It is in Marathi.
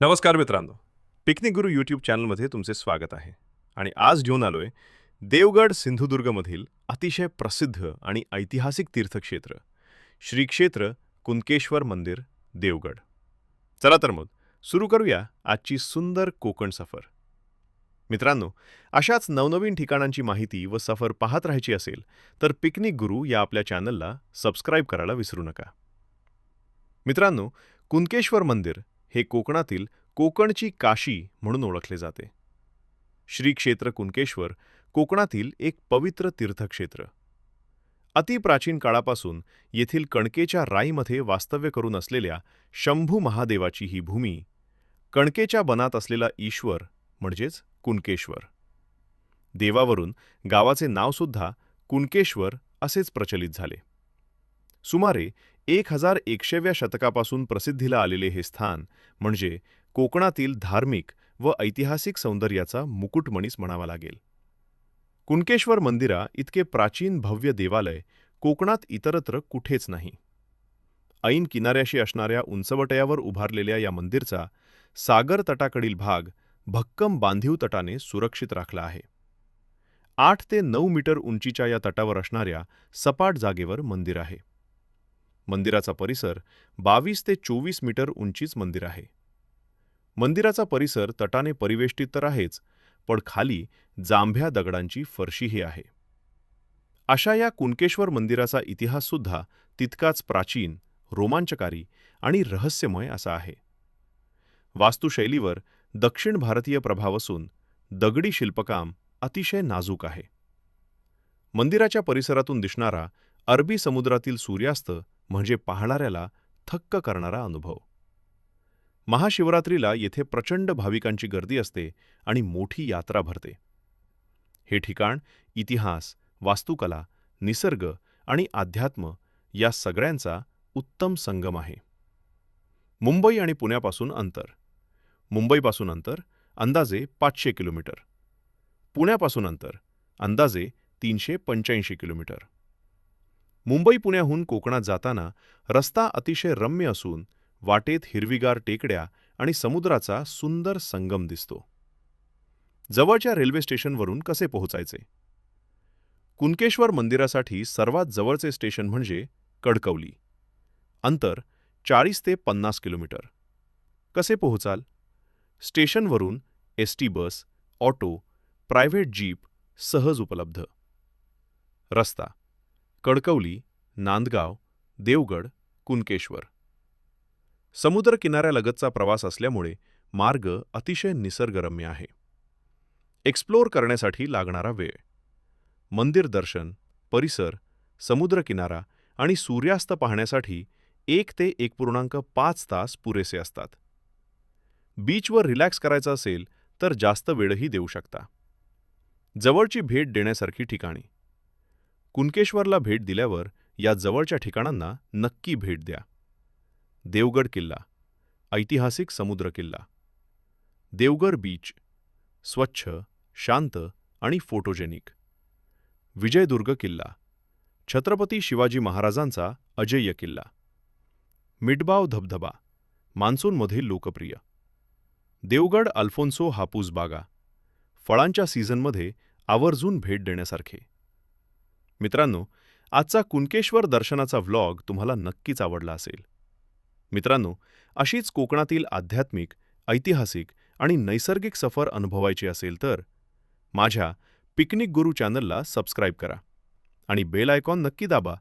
नमस्कार मित्रांनो, पिकनिक गुरु यूट्यूब चॅनलमध्ये तुमचे स्वागत आहे. आणि आज घेऊन आलोय देवगड सिंधुदुर्गमधील अतिशय प्रसिद्ध आणि ऐतिहासिक तीर्थक्षेत्र श्री क्षेत्र कुणकेश्वर मंदिर देवगड. चला तर मग सुरू करूया आजची सुंदर कोकण सफर. मित्रांनो, अशाच नवनवीन ठिकाणांची माहिती व सफर पाहत राहायची असेल तर पिकनिक गुरु या आपल्या चॅनलला सबस्क्राईब करायला विसरू नका. मित्रांनो, कुणकेश्वर मंदिर हे कोकणातील कोकणची काशी म्हणून ओळखले जाते. श्री क्षेत्र कुणकेश्वर कोकणातील एक पवित्र तीर्थक्षेत्र. अतिप्राचीन काळापासून येथील कणकेच्या राईमध्ये वास्तव्य करून असलेल्या शंभू महादेवाची ही भूमी, कणकेच्या बनात असलेला ईश्वर म्हणजेच कुणकेश्वर. देवावरून गावाचे नावसुद्धा कुणकेश्वर असेच प्रचलित झाले. सुमारे 1100व्या शतकापासून प्रसिद्धीला आलेले हे स्थान म्हणजे कोकणातील धार्मिक व ऐतिहासिक सौंदर्याचा मुकुटमणीच म्हणावा लागेल. कुणकेश्वर मंदिरा इतके प्राचीन भव्य देवालय कोकणात इतरत्र कुठेच नाही. ऐन किनाऱ्याशी असणाऱ्या उंचवट्यावर उभारलेल्या या मंदिरचा सागर तटाकडील भाग भक्कम बांधीव तटाने सुरक्षित राखला आहे. 8 ते 9 मीटर उंचीच्या या तटावर असणाऱ्या सपाट जागेवर मंदिर आहे. मंदिराचा परिसर 22 ते 24 मीटर उंचीच मंदिर आहे. मंदिराचा परिसर तटाने परिवेष्टित तर आहेच, पण खाली जांभ्या दगडांची फरशीही आहे. अशा या कुणकेश्वर मंदिराचा इतिहाससुद्धा तितकाच प्राचीन, रोमांचकारी आणि रहस्यमय असा आहे. वास्तुशैलीवर दक्षिण भारतीय प्रभाव असून दगडी शिल्पकाम अतिशय नाजूक आहे. मंदिराच्या परिसरातून दिसणारा अरबी समुद्रातील सूर्यास्त म्हणजे पाहणाऱ्याला थक्क करणारा अनुभव. महाशिवरात्रीला येथे प्रचंड भाविकांची गर्दी असते आणि मोठी यात्रा भरते. हे ठिकाण इतिहास, वास्तुकला, निसर्ग आणि अध्यात्म या सगळ्यांचा उत्तम संगम आहे. मुंबई आणि पुण्यापासून अंतर. मुंबईपासून अंतर अंदाजे 500 किलोमीटर. पुण्यापासून अंतर अंदाजे 385 किलोमीटर. मुंबई पुण्याहून कोकणात जाताना रस्ता अतिशय रम्य असून वाटेत हिरवीगार टेकड्या आणि समुद्राचा सुंदर संगम दिसतो. जवळच्या रेल्वे स्टेशनवरून कसे पोहोचायचे? कुणकेश्वर मंदिरासाठी सर्वात जवळचे स्टेशन म्हणजे कडकवली. अंतर 40 ते 50 किलोमीटर. कसे पोहोचाल? स्टेशनवरून ST bus, auto, private jeep सहज उपलब्ध. रस्ता कडकवली, नांदगाव, देवगड, कुणकेश्वर. समुद्र किनाऱ्यालगतचा प्रवास असल्यामुळे मार्ग अतिशय निसर्गरम्य आहे. एक्सप्लोर करण्यासाठी लागणारा वेळ. मंदिर दर्शन, परिसर, समुद्रकिनारा आणि सूर्यास्त पाहण्यासाठी 1 ते 1.5 तास पुरेसे असतात. बीचवर रिलॅक्स करायचं असेल तर जास्त वेळही देऊ शकता. जवळची भेट देण्यासारखी ठिकाणी. कुणकेश्वरला भेट दिल्यावर या जवळच्या ठिकाणांना नक्की भेट द्या. देवगड किल्ला, ऐतिहासिक समुद्र किल्ला. देवगड बीच, स्वच्छ, शांत आणि फोटोजेनिक. विजयदुर्ग किल्ला, छत्रपती शिवाजी महाराजांचा अजेय किल्ला. मिठबाव धबधबा, मान्सूनमध्ये लोकप्रिय. देवगड अल्फोन्सो हापूस बागा, फळांच्या सीझनमध्ये आवर्जून भेट देण्यासारखे. मित्रांनो, आजचा कुणकेश्वर दर्शनाचा व्लॉग तुम्हाला नक्कीच आवडला असेल. मित्रांनो, अशीच कोकणातील आध्यात्मिक, ऐतिहासिक आणि नैसर्गिक सफर अनुभवायची असेल तर माझ्या पिकनिक गुरु चॅनलला सबस्क्राईब करा आणि बेल आयकॉन नक्की दाबा